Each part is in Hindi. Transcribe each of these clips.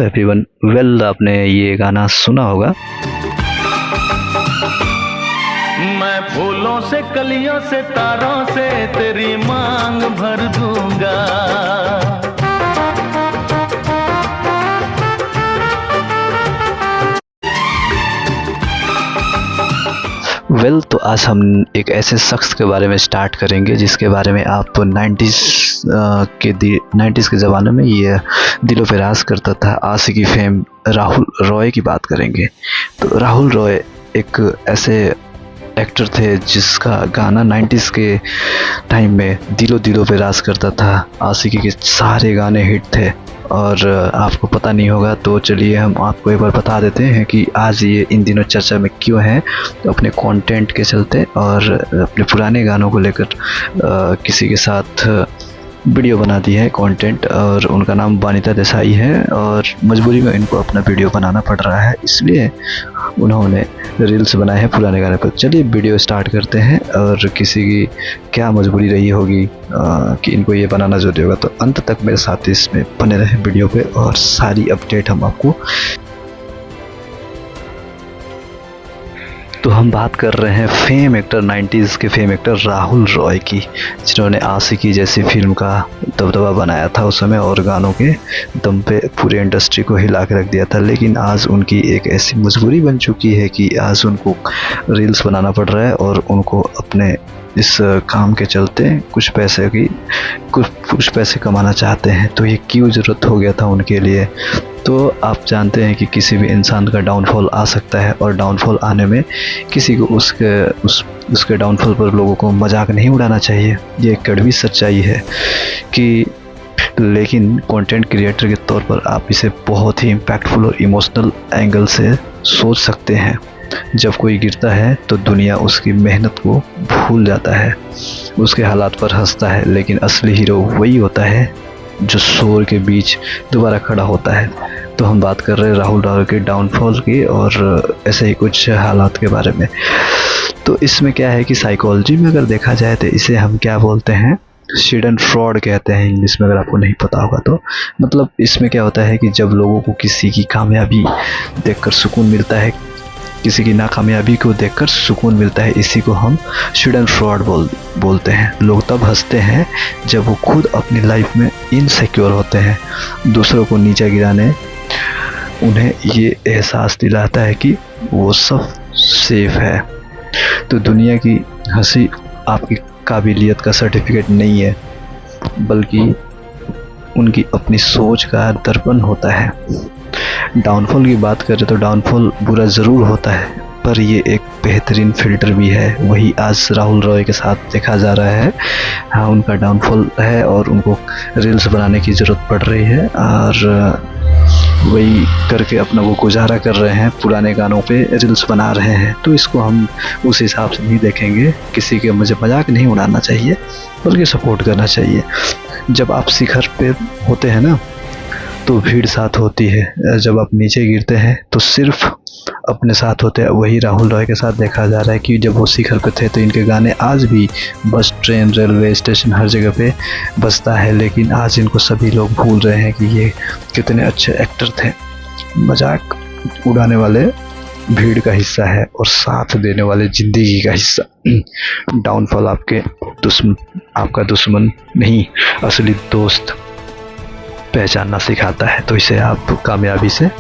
एवरीवन, वेल आपने ये गाना सुना होगा। मैं फूलों से, कलियों से, तारों से तेरी मांग भर दूंगा। वेल तो आज हम एक ऐसे शख्स के बारे में स्टार्ट करेंगे जिसके बारे में आप 90s के ज़माने में ये दिलो पे राज करता था। आशिकी फेम राहुल रॉय की बात करेंगे। तो राहुल रॉय एक ऐसे एक्टर थे जिसका गाना 90s के टाइम में दिलो पे राज करता था। आशिकी के सारे गाने हिट थे और आपको पता नहीं होगा तो चलिए हम आपको एक बार बता देते हैं कि आज ये इन दिनों चर्चा में क्यों है। तो अपने कंटेंट के चलते और अपने पुराने गानों को लेकर किसी के साथ वीडियो बना दी है कंटेंट, और उनका नाम वानिता देसाई है और मजबूरी में इनको अपना वीडियो बनाना पड़ रहा है, इसलिए उन्होंने रील्स बनाए हैं पुराने गाने पर। चलिए वीडियो स्टार्ट करते हैं और किसी की क्या मजबूरी रही होगी कि इनको ये बनाना जरूरी होगा। तो अंत तक मेरे साथ इसमें बने रहे वीडियो पे और सारी अपडेट हम आपको। तो हम बात कर रहे हैं फेम एक्टर 90s के फेम एक्टर राहुल रॉय की, जिन्होंने आशिकी जैसी फिल्म का दबदबा बनाया था उस समय और गानों के दम पे पूरे इंडस्ट्री को हिला के रख दिया था। लेकिन आज उनकी एक ऐसी मजबूरी बन चुकी है कि आज उनको रील्स बनाना पड़ रहा है और उनको अपने इस काम के चलते कुछ पैसे कमाना चाहते हैं। तो ये क्यों ज़रूरत हो गया था उनके लिए। तो आप जानते हैं कि किसी भी इंसान का डाउनफॉल आ सकता है और डाउनफॉल आने में किसी को उसके डाउनफॉल पर लोगों को मजाक नहीं उड़ाना चाहिए। ये एक कड़वी सच्चाई है कि लेकिन कंटेंट क्रिएटर के तौर पर आप इसे बहुत ही इम्पैक्टफुल और इमोशनल एंगल से सोच सकते हैं। जब कोई गिरता है तो दुनिया उसकी मेहनत को भूल जाता है, उसके हालात पर हंसता है, लेकिन असली हीरो वही होता है जो शोर के बीच दोबारा खड़ा होता है। तो हम बात कर रहे हैं राहुल रॉय के डाउनफॉल की और ऐसे ही कुछ हालात के बारे में। तो इसमें क्या है कि साइकोलॉजी में अगर देखा जाए तो इसे हम क्या बोलते हैं, शिडन फ्रॉड कहते हैं इंग्लिश में, अगर आपको नहीं पता होगा तो। मतलब इसमें क्या होता है कि जब लोगों को किसी की कामयाबी देखकर सुकून मिलता है, किसी की नाकामयाबी को देखकर सुकून मिलता है, इसी को हम शिडन फ्रॉड बोलते हैं। लोग तब हंसते हैं जब वो खुद अपनी लाइफ में इनसिक्योर होते हैं। दूसरों को नीचा गिराने उन्हें ये एहसास दिलाता है कि वो सब सेफ है। तो दुनिया की हंसी आपकी काबिलियत का सर्टिफिकेट नहीं है, बल्कि उनकी अपनी सोच का दर्पण होता है। डाउनफॉल की बात करें तो डाउनफॉल बुरा ज़रूर होता है, पर ये एक बेहतरीन फ़िल्टर भी है। वही आज राहुल रॉय के साथ देखा जा रहा है। हाँ, उनका डाउनफॉल है और उनको रील्स बनाने की ज़रूरत पड़ रही है और वही करके अपना वो गुजारा कर रहे हैं, पुराने गानों पे रील्स बना रहे हैं। तो इसको हम उस हिसाब से नहीं देखेंगे। किसी के मुझे मजाक नहीं उड़ाना चाहिए, बल्कि सपोर्ट करना चाहिए। जब आप शिखर पे होते हैं ना तो भीड़ साथ होती है, जब आप नीचे गिरते हैं तो सिर्फ अपने साथ होते हैं। वही राहुल रॉय के साथ देखा जा रहा है कि जब वो शिखर पे थे तो इनके गाने आज भी बस, ट्रेन, रेलवे स्टेशन हर जगह पे बजता है, लेकिन आज इनको सभी लोग भूल रहे हैं कि ये कितने अच्छे एक्टर थे। मजाक उड़ाने वाले भीड़ का हिस्सा है और साथ देने वाले जिंदगी का हिस्सा। डाउनफॉल आपका दुश्मन नहीं, असली दोस्त पहचानना सिखाता है। तो इसे आप कामयाबी से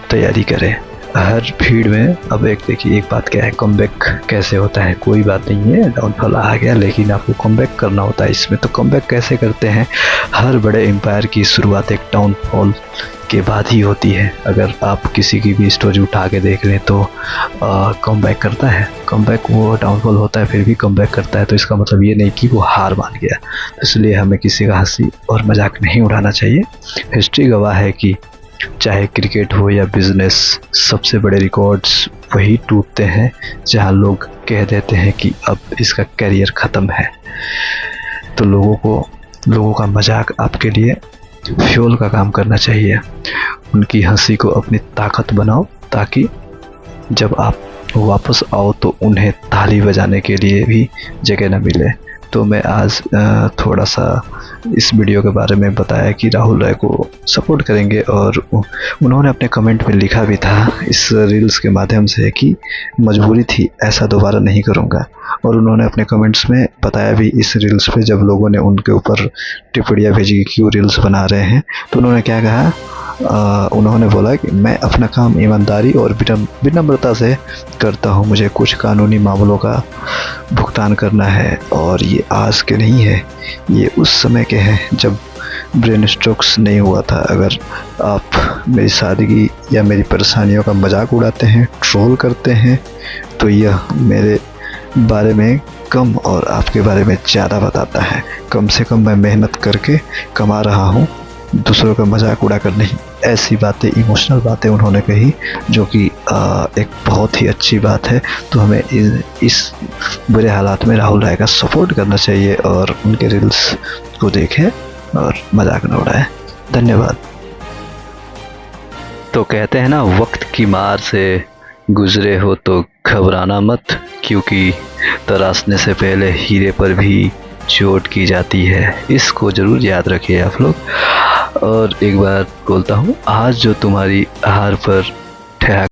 तैयारी करें हर भीड़ में। अब देखिए एक बात क्या है, कमबैक कैसे होता है। कोई बात नहीं है, डाउनफॉल आ गया लेकिन आपको कमबैक करना होता है इसमें। तो कमबैक कैसे करते हैं, हर बड़े एम्पायर की शुरुआत एक डाउनफॉल के बाद ही होती है। अगर आप किसी की भी स्टोरी उठा के देख लें तो कमबैक करता है, कमबैक वो डाउनफॉल होता है फिर भी कमबैक करता है। तो इसका मतलब ये नहीं कि वो हार मान गया। तो इसलिए हमें किसी का हंसी और मजाक नहीं उड़ाना चाहिए। हिस्ट्री गवाह है कि चाहे क्रिकेट हो या बिजनेस, सबसे बड़े रिकॉर्ड्स वही टूटते हैं जहां लोग कह देते हैं कि अब इसका करियर ख़त्म है। तो लोगों का मजाक आपके लिए फ्यूल का काम करना चाहिए। उनकी हंसी को अपनी ताकत बनाओ ताकि जब आप वापस आओ तो उन्हें ताली बजाने के लिए भी जगह न मिले। तो मैं आज थोड़ा सा इस वीडियो के बारे में बताया कि राहुल रॉय को सपोर्ट करेंगे, और उन्होंने अपने कमेंट में लिखा भी था इस रील्स के माध्यम से कि मजबूरी थी, ऐसा दोबारा नहीं करूँगा। और उन्होंने अपने कमेंट्स में बताया भी इस रील्स पे, जब लोगों ने उनके ऊपर टिप्पणियाँ भेजी कि क्यों रील्स बना रहे हैं, तो उन्होंने क्या कहा, उन्होंने बोला कि मैं अपना काम ईमानदारी और विनम्रता से करता हूँ, मुझे कुछ कानूनी मामलों का भुगतान करना है, और ये आज के नहीं है, ये उस समय के हैं जब ब्रेन स्ट्रोक्स नहीं हुआ था। अगर आप मेरी सादगी या मेरी परेशानियों का मजाक उड़ाते हैं, ट्रोल करते हैं, तो यह मेरे बारे में कम और आपके बारे में ज़्यादा बताता है। कम से कम मैं मेहनत करके कमा रहा हूँ, दूसरों का मजाक उड़ाकर नहीं। ऐसी बातें, इमोशनल बातें उन्होंने कही, जो कि एक बहुत ही अच्छी बात है। तो हमें इस बुरे हालात में राहुल रॉय का सपोर्ट करना चाहिए और उनके रील्स को देखें और मजाक न उड़ाएं। धन्यवाद। तो कहते हैं ना, वक्त की मार से गुजरे हो तो घबराना मत, क्योंकि तराशने से पहले हीरे पर भी चोट की जाती है। इसको ज़रूर याद रखिए आप लोग। और एक बार बोलता हूँ, आज जो तुम्हारी हार पर ठहरा